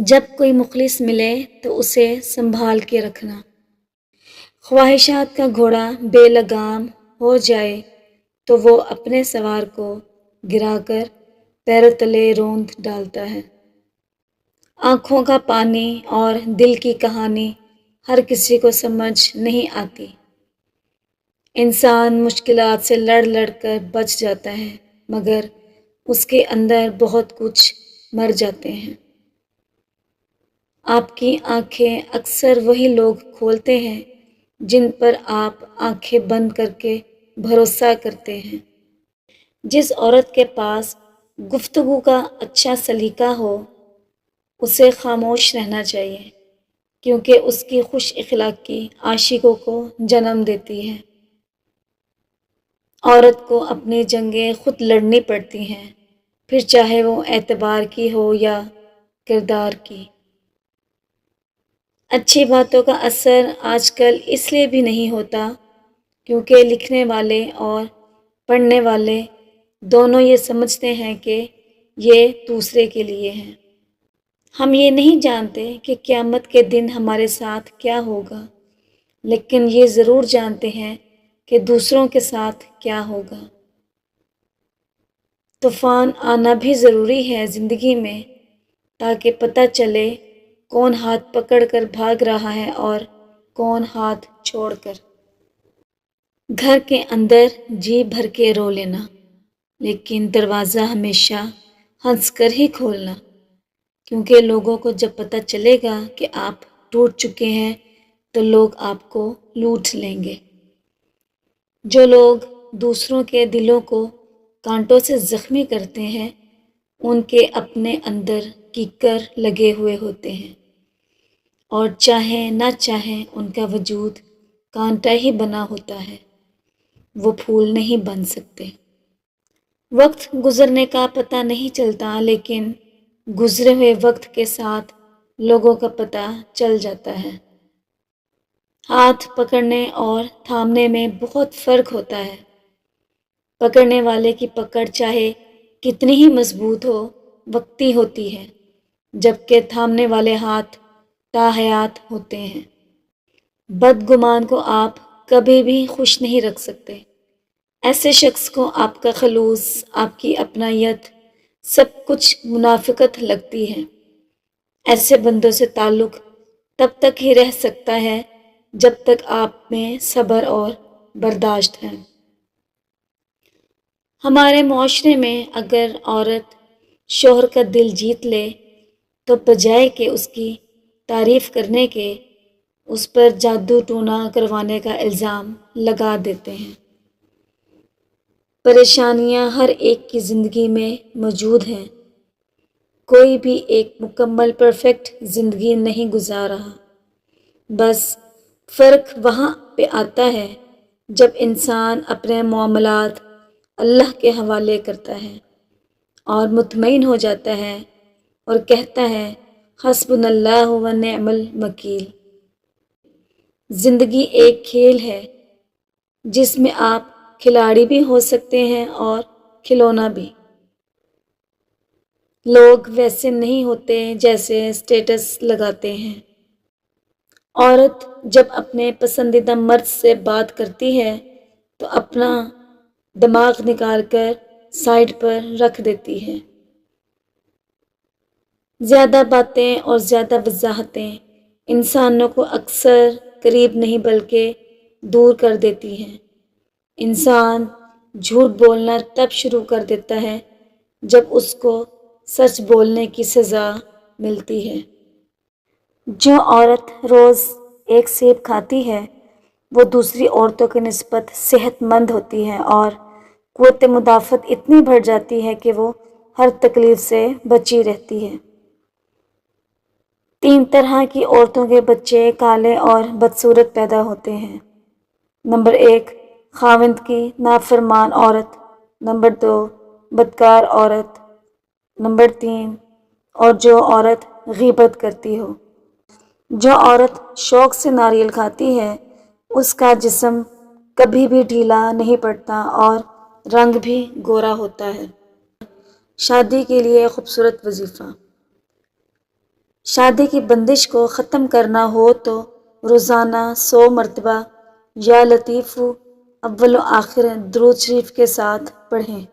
جب کوئی مخلص ملے تو اسے سنبھال کے رکھنا۔ خواہشات کا گھوڑا بے لگام ہو جائے تو وہ اپنے سوار کو گرا کر پیروں تلے روند ڈالتا ہے۔ آنکھوں کا پانی اور دل کی کہانی ہر کسی کو سمجھ نہیں آتی۔ انسان مشکلات سے لڑ لڑ کر بچ جاتا ہے مگر اس کے اندر بہت کچھ مر جاتے ہیں۔ آپ کی آنکھیں اکثر وہی لوگ کھولتے ہیں جن پر آپ آنکھیں بند کر کے بھروسہ کرتے ہیں۔ جس عورت کے پاس گفتگو کا اچھا سلیقہ ہو اسے خاموش رہنا چاہیے کیونکہ اس کی خوش اخلاقی عاشقوں کو جنم دیتی ہے۔ عورت کو اپنی جنگیں خود لڑنی پڑتی ہیں، پھر چاہے وہ اعتبار کی ہو یا کردار کی۔ اچھی باتوں کا اثر آج کل اس لیے بھی نہیں ہوتا کیونکہ لکھنے والے اور پڑھنے والے دونوں یہ سمجھتے ہیں کہ یہ دوسرے کے لیے ہے۔ ہم یہ نہیں جانتے کہ قیامت کے دن ہمارے ساتھ کیا ہوگا، لیکن یہ ضرور جانتے ہیں کہ دوسروں کے ساتھ کیا ہوگا۔ طوفان آنا بھی ضروری ہے زندگی میں تاکہ پتہ چلے کون ہاتھ پکڑ کر بھاگ رہا ہے اور کون ہاتھ چھوڑ کر۔ گھر کے اندر جی بھر کے رو لینا لیکن دروازہ ہمیشہ ہنس کر ہی کھولنا، کیونکہ لوگوں کو جب پتہ چلے گا کہ آپ ٹوٹ چکے ہیں تو لوگ آپ کو لوٹ لیں گے۔ جو لوگ دوسروں کے دلوں کو کانٹوں سے زخمی کرتے ہیں ان کے اپنے اندر کیکر لگے ہوئے ہوتے ہیں اور چاہیں نہ چاہیں ان کا وجود کانٹا ہی بنا ہوتا ہے، وہ پھول نہیں بن سکتے۔ وقت گزرنے کا پتہ نہیں چلتا لیکن گزرے ہوئے وقت کے ساتھ لوگوں کا پتہ چل جاتا ہے۔ ہاتھ پکڑنے اور تھامنے میں بہت فرق ہوتا ہے۔ پکڑنے والے کی پکڑ چاہے کتنی ہی مضبوط ہو وقتی ہوتی ہے، جبکہ تھامنے والے ہاتھ تاحیات ہوتے ہیں۔ بدگمان کو آپ کبھی بھی خوش نہیں رکھ سکتے۔ ایسے شخص کو آپ کا خلوص، آپ کی اپنائیت، سب کچھ منافقت لگتی ہے۔ ایسے بندوں سے تعلق تب تک ہی رہ سکتا ہے جب تک آپ میں صبر اور برداشت ہے۔ ہمارے معاشرے میں اگر عورت شوہر کا دل جیت لے تو بجائے کہ اس کی تعریف کرنے کے اس پر جادو ٹونا کروانے کا الزام لگا دیتے ہیں۔ پریشانیاں ہر ایک کی زندگی میں موجود ہیں، کوئی بھی ایک مکمل پرفیکٹ زندگی نہیں گزار رہا، بس فرق وہاں پہ آتا ہے جب انسان اپنے معاملات اللہ کے حوالے کرتا ہے اور مطمئن ہو جاتا ہے اور کہتا ہے حسبنا اللہ و نعم الوکیل۔ زندگی ایک کھیل ہے جس میں آپ کھلاڑی بھی ہو سکتے ہیں اور کھلونا بھی۔ لوگ ویسے نہیں ہوتے جیسے اسٹیٹس لگاتے ہیں۔ عورت جب اپنے پسندیدہ مرد سے بات کرتی ہے تو اپنا دماغ نکال کر سائڈ پر رکھ دیتی ہے۔ زیادہ باتیں اور زیادہ وضاحتیں انسانوں کو اکثر قریب نہیں بلکہ دور کر دیتی ہیں۔ انسان جھوٹ بولنا تب شروع کر دیتا ہے جب اس کو سچ بولنے کی سزا ملتی ہے۔ جو عورت روز ایک سیب کھاتی ہے وہ دوسری عورتوں کی نسبت صحت مند ہوتی ہے اور قوت مدافعت اتنی بڑھ جاتی ہے کہ وہ ہر تکلیف سے بچی رہتی ہے۔ 3 طرح کی عورتوں کے بچے کالے اور بدصورت پیدا ہوتے ہیں۔ نمبر 1 خاوند کی نافرمان عورت، نمبر 2 بدکار عورت، نمبر 3 اور جو عورت غیبت کرتی ہو۔ جو عورت شوق سے ناریل کھاتی ہے اس کا جسم کبھی بھی ڈھیلا نہیں پڑتا اور رنگ بھی گورا ہوتا ہے۔ شادی کے لیے خوبصورت وظیفہ۔ شادی کی بندش کو ختم کرنا ہو تو روزانہ 100 مرتبہ یا لطیف اول و آخر درود شریف کے ساتھ پڑھیں۔